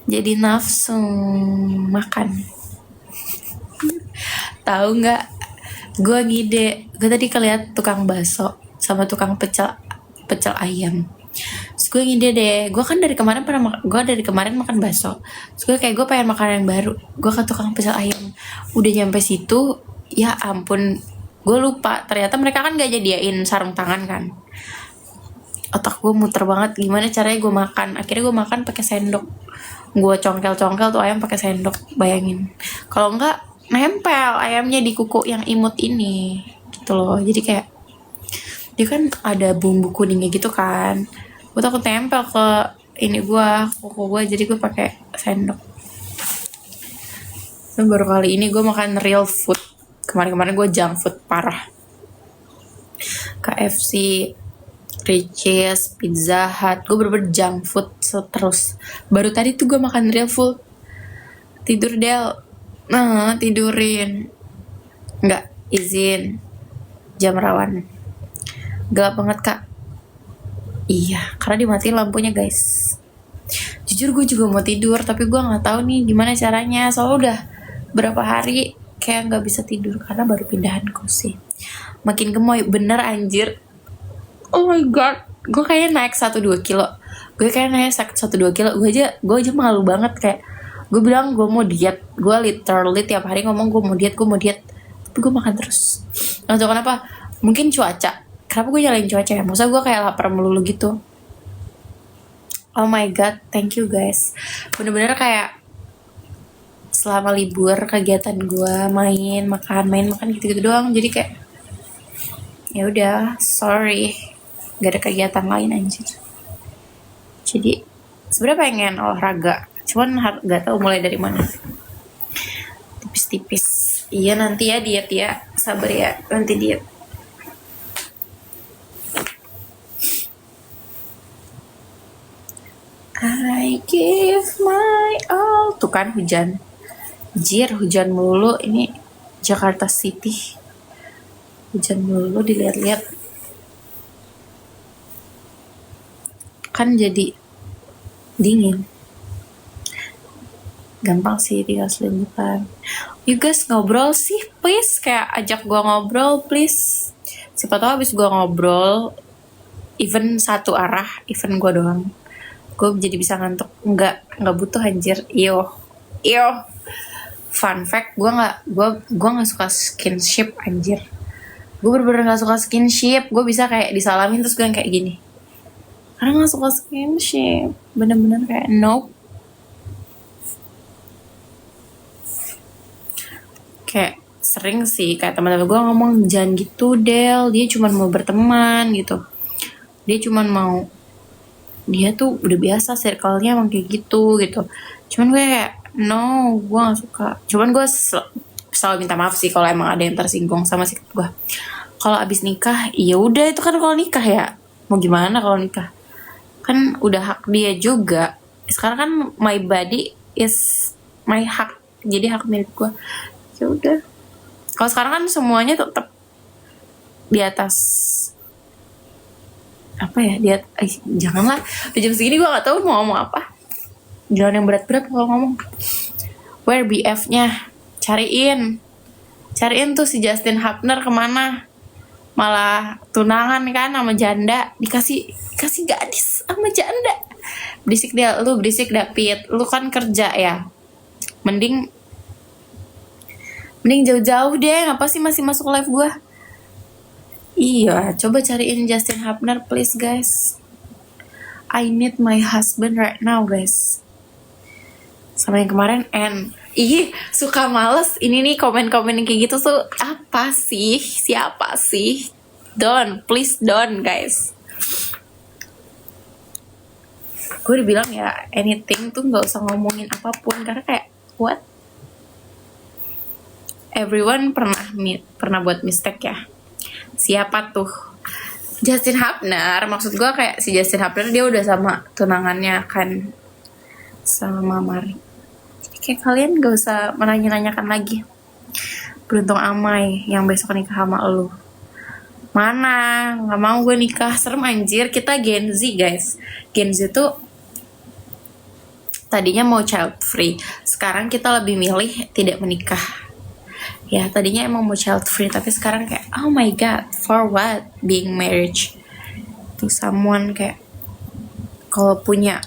jadi nafsu makan. Tahu nggak? Gue ngide. Gue tadi keliat tukang bakso sama tukang pecel pecel ayam. Terus gue ngide deh. Gue kan dari kemarin makan bakso. Terus gue kayak gue pengen makan yang baru. Gue ke tukang pecel ayam. Udah nyampe situ, ya ampun. Gue lupa. Ternyata mereka kan gak jadiin sarung tangan kan. Otak gue muter banget gimana caranya gue makan. Akhirnya gue makan pakai sendok. Gue congkel tuh ayam pakai sendok, bayangin. Kalau enggak nempel ayamnya di kuku yang imut ini gitu loh. Jadi kayak dia kan ada bumbu kuningnya gitu kan. Gue takut nempel ke ini gue, kuku gue, jadi gue pakai sendok. Dan baru kali ini gue makan real food. Kemarin-kemarin gue junk food parah. KFC, Richeese, Pizza Hut, gue bener-bener junk food terus. Baru tadi tuh gue makan real food. Tidur Del. Nah, tidurin. Nggak, izin. Jam rawan. Gelap banget kak. Iya, karena dimatiin lampunya guys. Jujur gue juga mau tidur, tapi gue nggak tahu nih gimana caranya. Soalnya udah berapa hari kayak nggak bisa tidur karena baru pindahan kos sih. Makin gemoy, bener anjir. Oh my god, gue kayaknya naik 1-2 kilo. Gue kayaknya naik 1-2 kilo. Gue aja malu banget kayak. Gue bilang gue mau diet. Gue literally tiap hari ngomong gue mau diet. Tapi gue makan terus. Nggak tahu kenapa. Mungkin cuaca. Kenapa gue nyalain cuaca ya? Maksudnya gue kayak lapar melulu gitu. Oh my god, thank you guys. Bener-bener kayak selama libur kegiatan gue main makan gitu-gitu doang. Jadi kayak ya udah, sorry, gak ada kegiatan lain anjir. Jadi sebenarnya pengen olahraga, cuman gak tahu mulai dari mana. Tipis-tipis. Iya nanti ya diet ya, sabar ya, nanti diet. I give my all. Tuh kan hujan. Jir, hujan mulu. Ini Jakarta City. Hujan mulu dilihat-lihat. Kan jadi dingin. Gampang sih tinggal selimutan. You guys ngobrol sih please. Kayak ajak gue ngobrol please. Siapa tahu abis gue ngobrol, even satu arah, even gue doang, gue jadi bisa ngantuk. Nggak butuh anjir. Iyo. Fun fact, gue nggak suka skinship anjir. Gue bener-bener nggak suka skinship. Gue bisa kayak disalamin terus gue kayak gini. Karena nggak suka skinship. Bener-bener kayak nope. Kayak sering sih kayak teman-teman gue ngomong jangan gitu Del. Dia cuma mau berteman gitu. Dia tuh udah biasa circle-nya emang kayak gitu. Cuman gue kayak no, gue gak suka. Cuman gue selalu minta maaf sih kalau emang ada yang tersinggung sama sikap gue. Kalau abis nikah, ya udah itu kan kalau nikah ya. Mau gimana kalau nikah? Kan udah hak dia juga. Sekarang kan my body is my hak. Jadi hak milik gue. Ya udah. Kalau sekarang kan semuanya tetap di atas apa ya, janganlah udah jam segini gue gak tahu mau ngomong apa. Jangan yang berat-berat kalau ngomong. Where BF-nya? Cariin tuh si Justin Hapner kemana? Malah tunangan kan sama janda. Dikasih gadis sama janda. Berisik dia, lu berisik David. Lu kan kerja ya. Mending jauh-jauh deh. Ngapa sih masih masuk live gue? Iya, coba cariin Justin Hapner please guys. I need my husband right now guys. Sama yang kemarin suka males ini nih komen-komen yang kayak gitu tuh. Apa sih? Siapa sih? Please don't guys. Gue udah bilang ya, anything tuh gak usah ngomongin apapun. Karena kayak what? Everyone pernah buat mistake ya. Siapa tuh? Justin Hapner. Maksud gue kayak si Justin Hapner dia udah sama tunangannya kan, sama Mari. Kayak kalian gak usah menanya-nanyakan lagi. Beruntung Amai yang besok nikah sama lu. Mana? Gak mau gue nikah. Serem anjir. Kita Gen Z guys. Gen Z tuh tadinya mau child free, sekarang kita lebih milih tidak menikah. Ya tadinya emang mau child free, tapi sekarang kayak oh my god, for what being marriage to someone, kayak kalau punya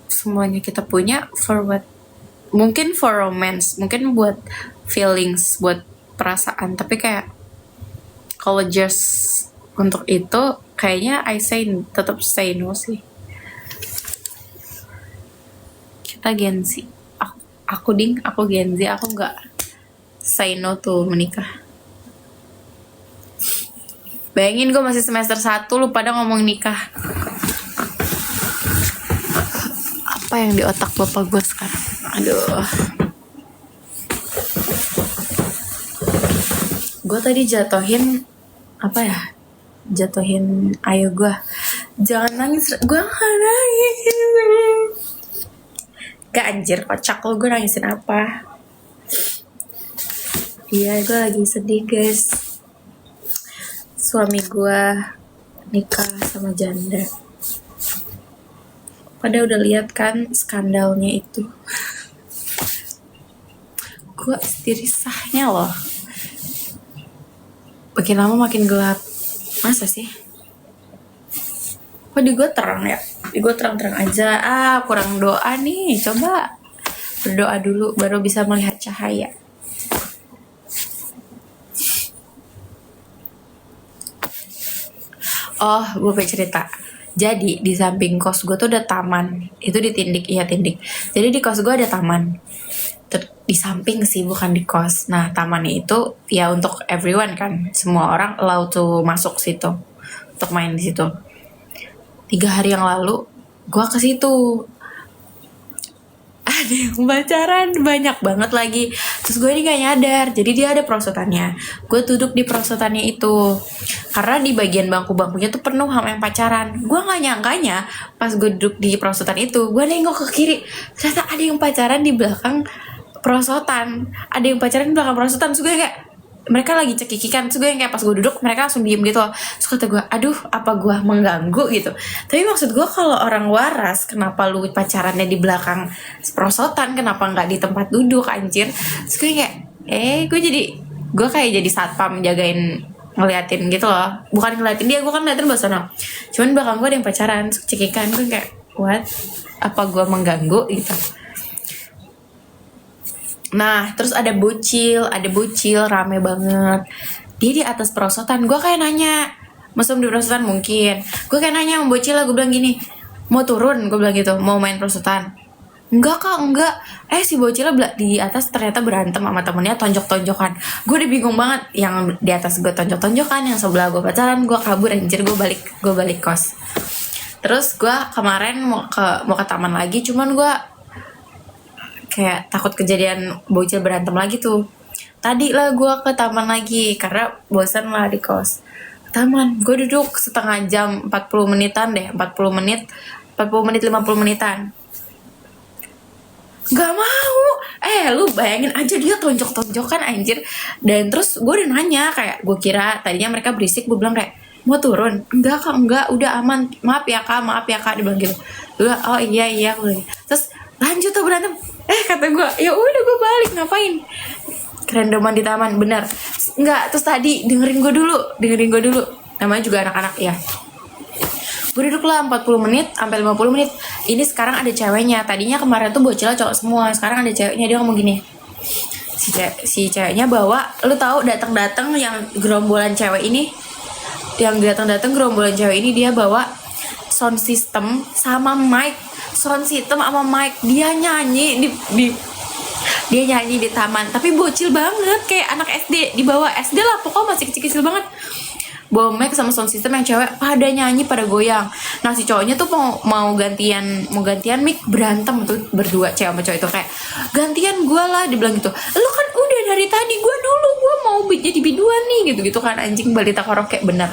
semuanya kita punya for what? Mungkin for romance, mungkin buat feelings, buat perasaan, tapi kayak kalau just untuk itu kayaknya tetap say no sih. Kita Gen Z, aku Gen Z, aku nggak say no to menikah. Bayangin gue masih semester 1 lu pada ngomong nikah. Apa yang di otak bapak gue sekarang? Aduh. Gue tadi jatuhin apa ya? Jatuhin ayo gue. Jangan nangis. Gue gak nangis. Gak anjir, kocak lo, gue nangisin apa? Iya, gue lagi sedih guys. Suami gue nikah sama janda. Pada udah lihat kan skandalnya itu. Gue istirisahnya loh. Makin lama makin gelap. Masa sih? Kok di gue terang ya? Di gue terang-terang aja. Kurang doa nih. Coba berdoa dulu baru bisa melihat cahaya. Oh, gue pengen cerita. Jadi di samping kos gue tuh ada taman. Itu di Tindik, iya Tindik. Jadi di kos gue ada taman. Di samping sih, bukan di kos. Nah, tamannya itu ya untuk everyone kan. Semua orang allowed to masuk situ untuk main di situ. 3 hari yang lalu gue ke situ. Ada yang pacaran banyak banget lagi. Terus gue ini gak nyadar. Jadi dia ada perosotannya. Gue duduk di perosotannya itu. Karena di bagian bangku-bangkunya tuh penuh sama yang pacaran. Gue gak nyangkanya pas gue duduk di perosotan itu, gue nengok ke kiri, ternyata ada yang pacaran di belakang perosotan. Ada yang pacaran di belakang perosotan. Terus gue kayak, mereka lagi cekikikan. Terus gue kayak pas gue duduk, mereka langsung diem gitu. Terus kata gue, aduh apa gue mengganggu gitu. Tapi maksud gue kalau orang waras, kenapa lu pacarannya di belakang perosotan, kenapa gak di tempat duduk anjir. Terus gue kayak, gue kayak jadi satpam jagain, ngeliatin gitu loh. Bukan ngeliatin dia, gue kan ngeliatin bahasa sana. Cuman belakang gue ada yang pacaran, cekikan. Gue kayak, what? Apa gue mengganggu gitu. Nah, terus ada bocil rame banget. Dia di atas perosotan. Gue kayak nanya, masuk di perosotan mungkin. Gue kayak nanya sama bocil lah, gue bilang gini, mau turun? Gue bilang gitu, mau main perosotan. Enggak kak, enggak. Si bocilnya di atas ternyata berantem sama temennya, tonjok-tonjokan. Gue udah bingung banget. Yang di atas gue tonjok-tonjokan, yang sebelah gue pacaran. Gue kabur anjir, gue balik kos. Terus gue kemarin mau ke taman lagi, cuman gue kayak takut kejadian bocil berantem lagi tuh. Tadi lah gue ke taman lagi karena bosan lah di kos. Taman, gue duduk setengah jam, 40 menitan deh, 40 menit 50 menitan. Gak mau. Lu bayangin aja dia tonjok-tonjokan anjir. Dan terus gue udah nanya, kayak gue kira tadinya mereka berisik, gue bilang kayak, mau turun? Enggak kak, enggak, udah aman, maaf ya kak, dia bilang gitu. Gue oh iya gue. Terus lanjut tuh berantem. Kata gue, ya udah gue balik, ngapain kerendoman di taman, benar. Enggak, terus tadi dengerin gue dulu, namanya juga anak-anak ya. Gue duduk lah 40 menit sampai 50 menit. Ini sekarang ada ceweknya. Tadinya kemarin tuh bocilnya cowok semua, sekarang ada ceweknya. Dia ngomong gini, si ceweknya bawa, lu tahu datang yang gerombolan cewek ini, dia bawa sound system sama mic. Dia nyanyi di taman, tapi bocil banget, kayak anak SD, di bawah SD lah, pokoknya masih kecil-kecil banget. Bawa mic sama sound system, yang cewek pada nyanyi, pada goyang. Nah si cowoknya tuh mau gantian mic, berantem tuh berdua, cewek sama cowok itu kayak, gantian gue lah, dibilang gitu. Lu kan udah dari tadi, gue mau jadi biduan nih, gitu kan anjing, balita karaoke bener.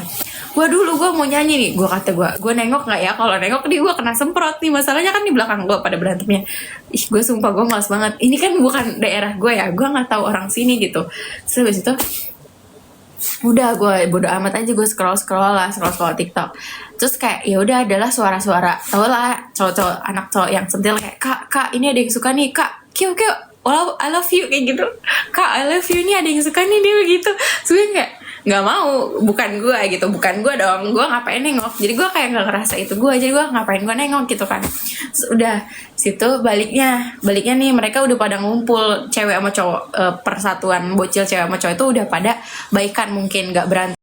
Gue mau nyanyi nih, gue nengok nggak ya? Kalau nengok nih gue kena semprot nih, masalahnya kan di belakang gue pada berantemnya. Gue sumpah gue malas banget. Ini kan bukan daerah gue ya, gue nggak tahu orang sini gitu. Terus habis itu udah gue bodo amat aja, gue scroll TikTok. Terus kayak ya udah adalah suara-suara, tau lah cowok-cowok, anak cowok yang centil kayak, kak ini ada yang suka nih kak, kyo wow I love you kayak gitu, kak I love you, ini ada yang suka nih dia gitu. Sebenernya kayak nggak mau, bukan gue gitu, bukan gue dong, gue ngapain nengok. Jadi gue kayak nggak ngerasa itu gue, jadi gue ngapain gue nengok gitu kan. Terus udah situ baliknya nih mereka udah pada ngumpul, cewek sama cowok, persatuan bocil cewek sama cowok itu udah pada baikan, mungkin nggak berantem.